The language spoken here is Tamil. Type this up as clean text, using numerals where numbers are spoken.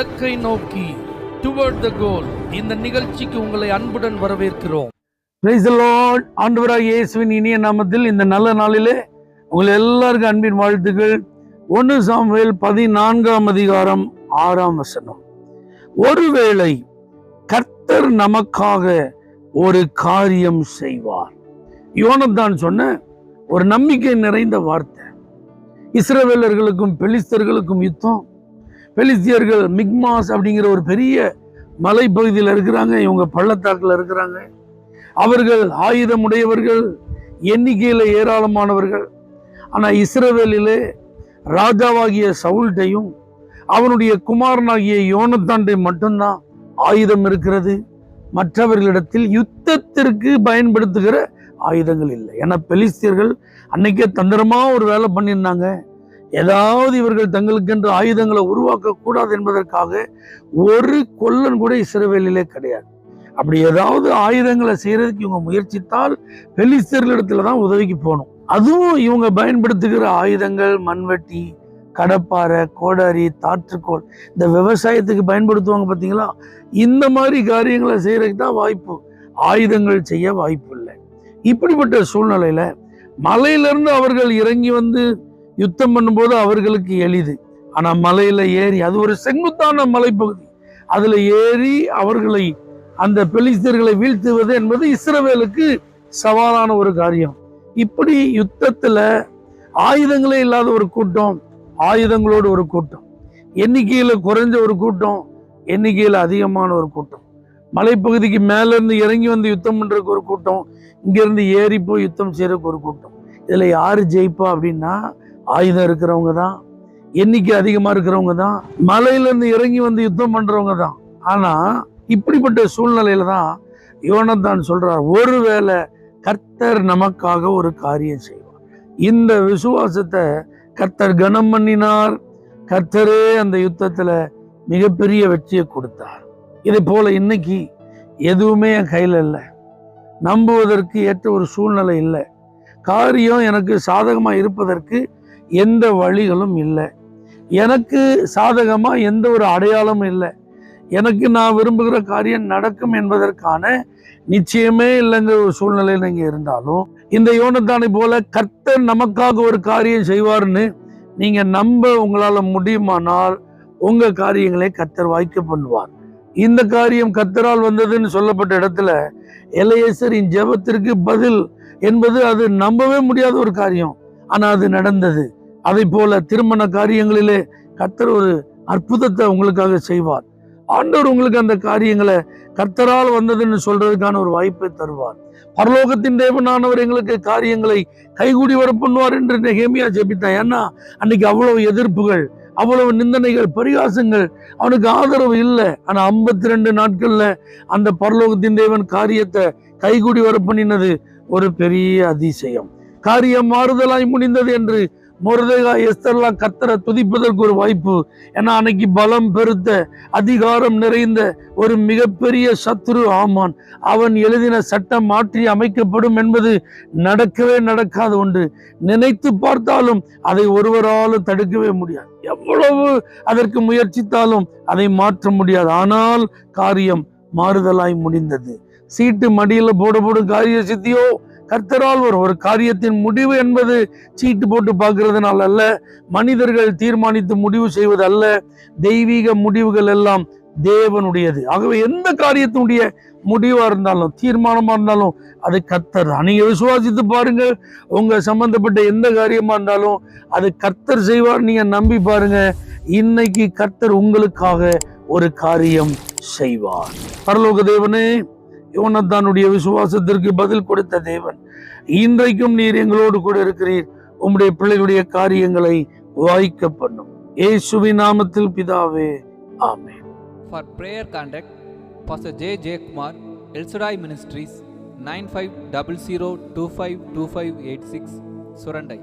இலக்கை நோக்கி டுவர்ட் த கோல் இந்த நிகழ்ச்சிக்கு உங்களை அன்புடன் வரவேற்கிறோம். Praise the Lord. ஆண்டவராகிய இயேசுவின் இனிய நாமத்தில் இந்த நல்ல நாளிலே உங்கள் எல்லாருக்கும் அன்பின் வாழ்த்துக்கள். 1 சாமுவேல் 14 ஒருவேளை கர்த்தர் நமக்காக ஒரு காரியம் செய்வார். யோனத்தான் சொன்ன ஒரு நம்பிக்கை நிறைந்த வார்த்தை. இஸ்ரவேலர்களுக்கும் பெலிஸ்தர்களுக்கும் யுத்தம். பெலிஸ்தியர்கள் மிக்மாஸ் அப்படிங்கிற ஒரு பெரிய மலைப்பகுதியில் இருக்கிறாங்க, இவங்க பள்ளத்தாக்கில் இருக்கிறாங்க. அவர்கள் ஆயுதமுடையவர்கள், எண்ணிக்கையில் ஏராளமானவர்கள். ஆனால் இஸ்ரவேலிலே ராஜாவாகிய சவுல்டையும் அவனுடைய குமாரனாகிய யோனத்தாண்டை மட்டும்தான் ஆயுதம் இருக்கிறது. மற்றவர்களிடத்தில் யுத்தத்திற்கு பயன்படுத்துகிற ஆயுதங்கள் இல்லை. ஏன்னா பெலிஸ்தியர்கள் அன்னைக்கே தந்திரமா ஒரு வேலை பண்ணியிருந்தாங்க. ஏதாவது இவர்கள் தங்களுக்கென்று ஆயுதங்களை உருவாக்க கூடாது என்பதற்காக ஒரு கொல்லன் கூட இஸ்ரவேலிலே கிடையாது. அப்படி ஏதாவது ஆயுதங்களை செய்யறதுக்கு இவங்க முயற்சித்தால் பெலிஸ்தர்களிடத்துல தான் உதவிக்கு போகணும். அதுவும் இவங்க பயன்படுத்துகிற ஆயுதங்கள் மண்வெட்டி, கடப்பாறை, கோடாரி, தாற்றுக்கோள், இந்த விவசாயத்துக்கு பயன்படுத்துவாங்க பார்த்தீங்களா, இந்த மாதிரி காரியங்களை செய்யறதுக்கு தான் வாய்ப்பு. ஆயுதங்கள் செய்ய வாய்ப்பு இல்லை. இப்படிப்பட்ட சூழ்நிலையில மலையிலிருந்து அவர்கள் இறங்கி வந்து யுத்தம் பண்ணும்போது அவர்களுக்கு எளிது. ஆனா மலையில ஏறி, அது ஒரு செங்குத்தான மலைப்பகுதி, அதுல ஏறி அவர்களை அந்த பெலிஸ்தர்களை வீழ்த்துவது என்பது இஸ்ரவேலுக்கு சவாலான ஒரு காரியம். இப்படி யுத்தத்துல ஆயுதங்களே இல்லாத ஒரு கூட்டம், ஆயுதங்களோடு ஒரு கூட்டம், எண்ணிக்கையில குறைஞ்ச ஒரு கூட்டம், எண்ணிக்கையில அதிகமான ஒரு கூட்டம், மலைப்பகுதிக்கு மேல இருந்து இறங்கி வந்து யுத்தம் பண்றதுக்கு ஒரு கூட்டம், இங்க இருந்து ஏறி போய் யுத்தம் செய்யறதுக்கு ஒரு கூட்டம். இதுல யாரு ஜெயிப்பா அப்படின்னா ஆயுதம் இருக்கிறவங்க தான், எண்ணிக்கை அதிகமா இருக்கிறவங்க தான், மலையில இருந்து இறங்கி வந்து யுத்தம் பண்றவங்க தான். ஆனா இப்படிப்பட்ட சூழ்நிலையில தான் யோனத்தான் சொல்றார், ஒருவேளை கர்த்தர் நமக்காக ஒரு காரியம் செய்வார். இந்த விசுவாசத்தை கர்த்தர் கனம் பண்ணினார். கர்த்தரே அந்த யுத்தத்துல மிகப்பெரிய வெற்றியை கொடுத்தார். இதை போல இன்னைக்கு எதுவுமே என் கையில இல்லை, நம்புவதற்கு ஏற்ற ஒரு சூழ்நிலை இல்லை, காரியம் எனக்கு சாதகமா இருப்பதற்கு எந்த வழிகளும் இல்லை, எனக்கு சாதகமா எந்த ஒரு அடையாளமும் இல்லை, எனக்கு நான் விரும்புகிற காரியம் நடக்கும் என்பதற்கான நிச்சயமே இல்லைங்கிற ஒரு சூழ்நிலையில் நீங்க இருந்தாலும், இந்த யோனத்தானை போல கர்த்தர் நமக்காக ஒரு காரியம் செய்வார்னு நீங்க நம்ப உங்களால முடியுமானால் உங்க காரியங்களை கர்த்தர் வாய்க்க பண்ணுவார். இந்த காரியம் கர்த்தரால் வந்ததுன்னு சொல்லப்பட்ட இடத்துல எலியேசரின் ஜெபத்திற்கு பதில் என்பது அது நம்பவே முடியாத ஒரு காரியம். ஆனா அது நடந்தது. அதை போல திருமண காரியங்களிலே கர்த்தர் ஒரு அற்புதத்தை உங்களுக்காக செய்வார். ஆண்டவர் உங்களுக்கு அந்த காரியங்களை கர்த்தரால் வந்ததுன்னு சொல்றதுக்கான ஒரு வாய்ப்பை தருவார். பரலோகத்தின் தேவனானவர் எங்களுக்கு காரியங்களை கைகூடி வர பண்ணுவார் என்று நெகேமியா ஜெபித்தான். ஏன்னா அன்னைக்கு அவ்வளவு எதிர்ப்புகள், அவ்வளவு நிந்தனைகள், பரிகாசங்கள், அவனுக்கு ஆதரவு இல்லை. ஆனா 52 நாட்கள்ல அந்த பரலோகத்தின் தேவன் காரியத்தை கைகூடி வர பண்ணினது ஒரு பெரிய அதிசயம். காரியம் மாறுதலாய் முடிந்தது என்று மொர்தெகாய், எஸ்தர்லாம் கர்த்தரை துதிப்பதற்கு ஒரு வாய்ப்பு. ஏன்னா அன்னைக்கு பலம் பெருத்த, அதிகாரம் நிறைந்த ஒரு மிகப்பெரிய சத்துரு ஆமான், அவன் எழுதின சட்டம் மாற்றி அமைக்கப்படும் என்பது நடக்கவே நடக்காத ஒன்று. நினைத்து பார்த்தாலும் அதை ஒருவராலும் தடுக்கவே முடியாது. எவ்வளவு அதற்கு முயற்சித்தாலும் அதை மாற்ற முடியாது. ஆனால் காரியம் மாறுதலாய் முடிந்தது. சீட்டு மடியில போடும் காரிய சித்தியோ கர்த்தரால் ஒரு காரியத்தின் முடிவு என்பது சீட்டு போட்டு பார்க்கறதுனால அல்ல, மனிதர்கள் தீர்மானித்து முடிவு செய்வது அல்ல, தெய்வீக முடிவுகள் எல்லாம் தேவனுடையது. ஆகவே எந்த காரியத்தினுடைய முடிவா இருந்தாலும், தீர்மானமா இருந்தாலும் அது கர்த்தர் தான். நீங்க விசுவாசித்து பாருங்க, உங்க சம்பந்தப்பட்ட எந்த காரியமா இருந்தாலும் அது கர்த்தர் செய்வார். நீங்க நம்பி பாருங்க, இன்னைக்கு கர்த்தர் உங்களுக்காக ஒரு காரியம் செய்வார். பரலோக தேவனே, யோனத்தானுடைய விசுவாசத்திற்கு பதில் கொடுத்த தேவன், இன்றைக்கும் நீர் எங்களோடு கூட இருக்கிறீர். உம்முடைய பிள்ளைகளுடைய காரியங்களை வாய்க்க பண்ணும். இயேசுவின் நாமத்தில் பிதாவே, ஆமென். For prayer contact Pastor J. J. Kumar, El Shaddai Ministries, 9500252586, Surandai.